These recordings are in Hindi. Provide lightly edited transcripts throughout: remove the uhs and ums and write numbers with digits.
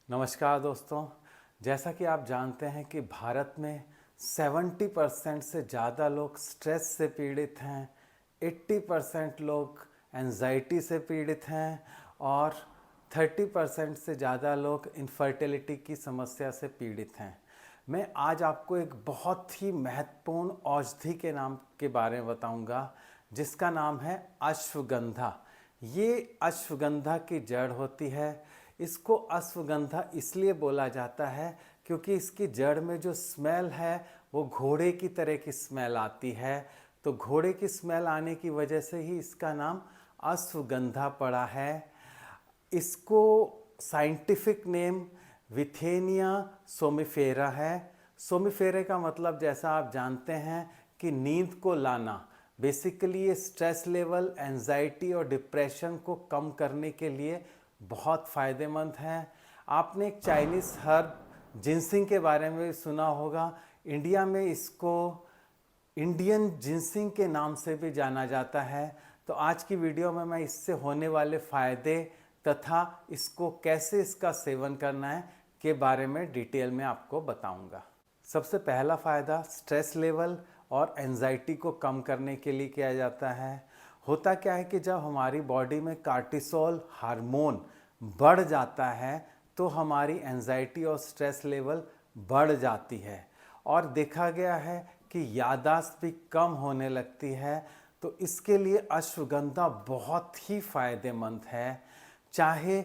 नमस्कार दोस्तों। जैसा कि आप जानते हैं कि भारत में 70% से ज़्यादा लोग स्ट्रेस से पीड़ित हैं, 80% लोग एंजाइटी से पीड़ित हैं और 30% से ज़्यादा लोग इनफर्टिलिटी की समस्या से पीड़ित हैं। मैं आज आपको एक बहुत ही महत्वपूर्ण औषधि के नाम के बारे में बताऊंगा, जिसका नाम है अश्वगंधा। ये अश्वगंधा की जड़ होती है। इसको अश्वगंधा इसलिए बोला जाता है क्योंकि इसकी जड़ में जो स्मेल है वो घोड़े की तरह की स्मेल आती है। तो घोड़े की स्मेल आने की वजह से ही इसका नाम अश्वगंधा पड़ा है। इसको साइंटिफिक नेम विथेनिया सोमिफेरा है। सोमिफेरे का मतलब जैसा आप जानते हैं कि नींद को लाना। बेसिकली ये स्ट्रेस लेवल, एंजाइटी और डिप्रेशन को कम करने के लिए बहुत फ़ायदेमंद है। आपने एक चाइनीज़ हर्ब जिनसिंग के बारे में सुना होगा। इंडिया में इसको इंडियन जिनसिंग के नाम से भी जाना जाता है। तो आज की वीडियो में मैं इससे होने वाले फ़ायदे तथा इसको कैसे इसका सेवन करना है के बारे में डिटेल में आपको बताऊंगा। सबसे पहला फ़ायदा स्ट्रेस लेवल और एंजाइटी को कम करने के लिए किया जाता है। होता क्या है कि जब हमारी बॉडी में कार्टिसोल हार्मोन बढ़ जाता है तो हमारी एंजाइटी और स्ट्रेस लेवल बढ़ जाती है और देखा गया है कि याददाश्त भी कम होने लगती है। तो इसके लिए अश्वगंधा बहुत ही फ़ायदेमंद है। चाहे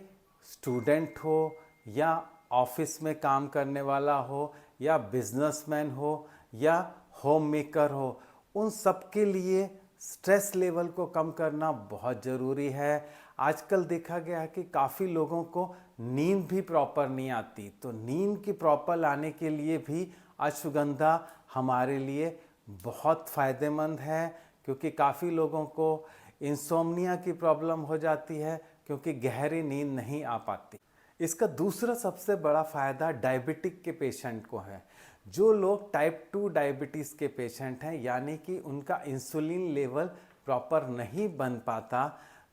स्टूडेंट हो या ऑफिस में काम करने वाला हो या बिजनेसमैन हो या होम मेकर हो, उन सब के लिए स्ट्रेस लेवल को कम करना बहुत ज़रूरी है। आजकल देखा गया है कि काफ़ी लोगों को नींद भी प्रॉपर नहीं आती, तो नींद की प्रॉपर लाने के लिए भी अश्वगंधा हमारे लिए बहुत फ़ायदेमंद है, क्योंकि काफ़ी लोगों को इंसोम्निया की प्रॉब्लम हो जाती है क्योंकि गहरी नींद नहीं आ पाती। इसका दूसरा सबसे बड़ा फ़ायदा डायबिटिक के पेशेंट को है। जो लोग टाइप 2 डायबिटीज़ के पेशेंट हैं, यानी कि उनका इंसुलिन लेवल प्रॉपर नहीं बन पाता,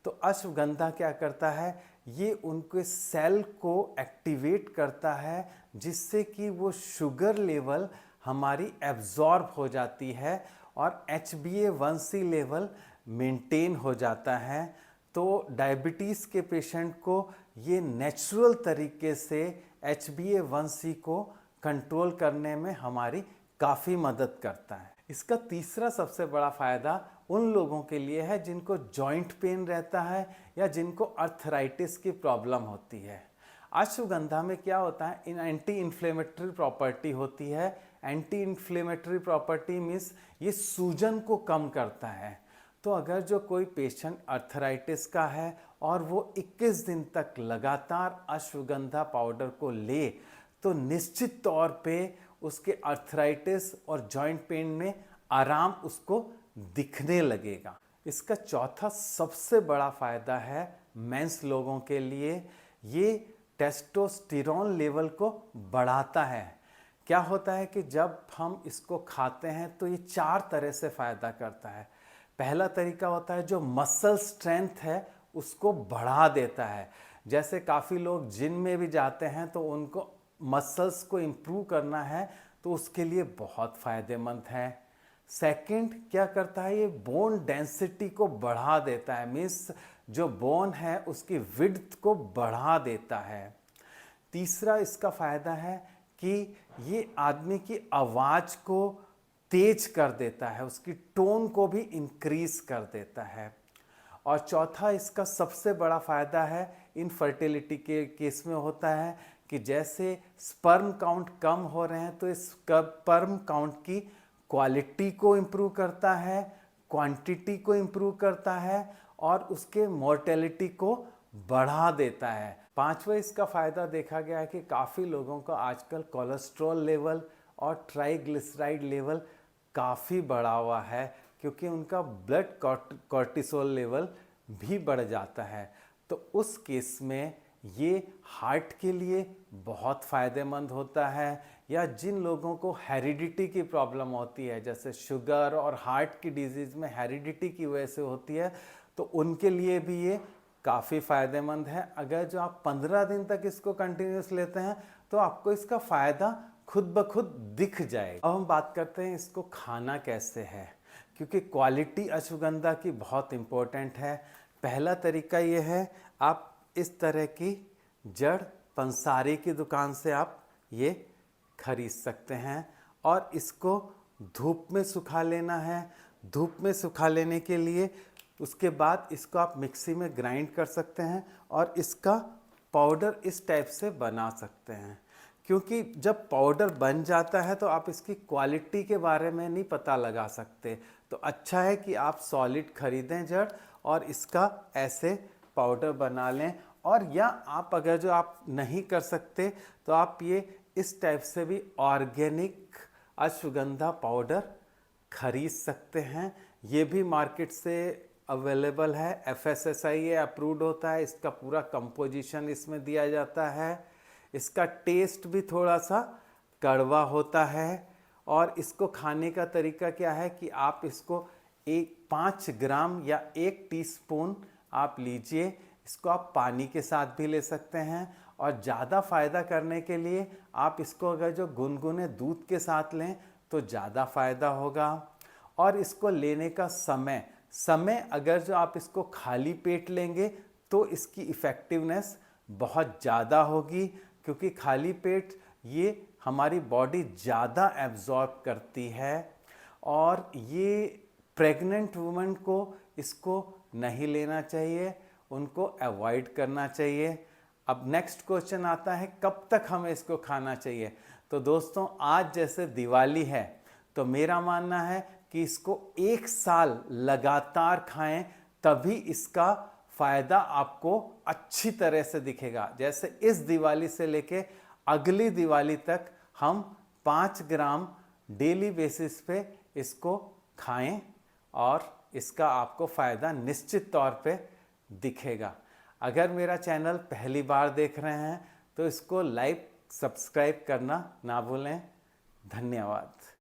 तो अश्वगंधा क्या करता है, ये उनके सेल को एक्टिवेट करता है, जिससे कि वो शुगर लेवल हमारी एब्जॉर्ब हो जाती है और HbA1c लेवल मेंटेन हो जाता है। तो डायबिटीज़ के पेशेंट को ये नेचुरल तरीके से HbA1c को कंट्रोल करने में हमारी काफ़ी मदद करता है। इसका तीसरा सबसे बड़ा फ़ायदा उन लोगों के लिए है जिनको जॉइंट पेन रहता है या जिनको अर्थराइटिस की प्रॉब्लम होती है। अश्वगंधा में क्या होता है, इन एंटी इन्फ्लेमेटरी प्रॉपर्टी होती है। एंटी इन्फ्लेमेटरी प्रॉपर्टी मीन्स ये सूजन को कम करता है। तो अगर जो कोई पेशेंट अर्थराइटिस का है और वो 21 दिन तक लगातार अश्वगंधा पाउडर को ले, तो निश्चित तौर पे उसके अर्थराइटिस और जॉइंट पेन में आराम उसको दिखने लगेगा। इसका चौथा सबसे बड़ा फ़ायदा है मेंस लोगों के लिए, ये टेस्टोस्टेरोन लेवल को बढ़ाता है। क्या होता है कि जब हम इसको खाते हैं तो ये 4 तरह से फ़ायदा करता है। पहला तरीका होता है जो मसल स्ट्रेंथ है उसको बढ़ा देता है। जैसे काफ़ी लोग जिम में भी जाते हैं तो उनको मसल्स को इम्प्रूव करना है, तो उसके लिए बहुत फ़ायदेमंद है। सेकंड क्या करता है, ये बोन डेंसिटी को बढ़ा देता है, मीन्स जो बोन है उसकी विड्थ को बढ़ा देता है। तीसरा इसका फ़ायदा है कि ये आदमी की आवाज़ को तेज कर देता है, उसकी टोन को भी इंक्रीज कर देता है। और चौथा इसका सबसे बड़ा फ़ायदा है इनफर्टिलिटी के केस में होता है कि जैसे स्पर्म काउंट कम हो रहे हैं तो इस स्पर्म काउंट की क्वालिटी को इम्प्रूव करता है, क्वांटिटी को इम्प्रूव करता है और उसके मोर्टेलिटी को बढ़ा देता है। पांचवा इसका फ़ायदा देखा गया है कि काफ़ी लोगों का आजकल कोलेस्ट्रॉल लेवल और ट्राइग्लिसराइड लेवल काफ़ी बढ़ा हुआ है, क्योंकि उनका ब्लड कॉर्टिसोल लेवल भी बढ़ जाता है। तो उस केस में ये हार्ट के लिए बहुत फ़ायदेमंद होता है, या जिन लोगों को हेरिडिटी की प्रॉब्लम होती है, जैसे शुगर और हार्ट की डिजीज़ में हेरिडिटी की वजह से होती है, तो उनके लिए भी ये काफ़ी फ़ायदेमंद है। अगर जो आप 15 दिन तक इसको कंटिन्यूस लेते हैं तो आपको इसका फ़ायदा खुद ब खुद दिख जाएगा। अब हम बात करते हैं इसको खाना कैसे है, क्योंकि क्वालिटी अश्वगंधा की बहुत इम्पोर्टेंट है। पहला तरीका ये है, आप इस तरह की जड़ पंसारी की दुकान से आप ये खरीद सकते हैं और इसको धूप में सुखा लेना है। धूप में सुखा लेने के लिए उसके बाद इसको आप मिक्सी में ग्राइंड कर सकते हैं और इसका पाउडर इस टाइप से बना सकते हैं। क्योंकि जब पाउडर बन जाता है तो आप इसकी क्वालिटी के बारे में नहीं पता लगा सकते, तो अच्छा है कि आप सॉलिड खरीदें जड़ और इसका ऐसे पाउडर बना लें। और या आप अगर जो आप नहीं कर सकते तो आप ये इस टाइप से भी ऑर्गेनिक अश्वगंधा पाउडर खरीद सकते हैं। ये भी मार्केट से अवेलेबल है, FSSAI ये अप्रूव्ड होता है, इसका पूरा कंपोजिशन इसमें दिया जाता है। इसका टेस्ट भी थोड़ा सा कड़वा होता है और इसको खाने का तरीका क्या है कि आप इसको 5 ग्राम या 1 टीस्पून आप लीजिए। इसको आप पानी के साथ भी ले सकते हैं और ज़्यादा फ़ायदा करने के लिए आप इसको अगर जो गुनगुने दूध के साथ लें तो ज़्यादा फ़ायदा होगा। और इसको लेने का समय अगर जो आप इसको खाली पेट लेंगे तो इसकी इफ़ेक्टिवनेस बहुत ज़्यादा होगी, क्योंकि खाली पेट ये हमारी बॉडी ज़्यादा एब्जॉर्ब करती है। और ये प्रेग्नेंट वुमेन को इसको नहीं लेना चाहिए, उनको अवॉइड करना चाहिए। अब नेक्स्ट क्वेश्चन आता है कब तक हमें इसको खाना चाहिए। तो दोस्तों, आज जैसे दिवाली है तो मेरा मानना है कि इसको 1 साल लगातार खाएं, तभी इसका फ़ायदा आपको अच्छी तरह से दिखेगा। जैसे इस दिवाली से लेके अगली दिवाली तक हम 5 ग्राम डेली बेसिस पे इसको खाएं और इसका आपको फ़ायदा निश्चित तौर पे दिखेगा। अगर मेरा चैनल पहली बार देख रहे हैं तो इसको लाइक सब्सक्राइब करना ना भूलें। धन्यवाद।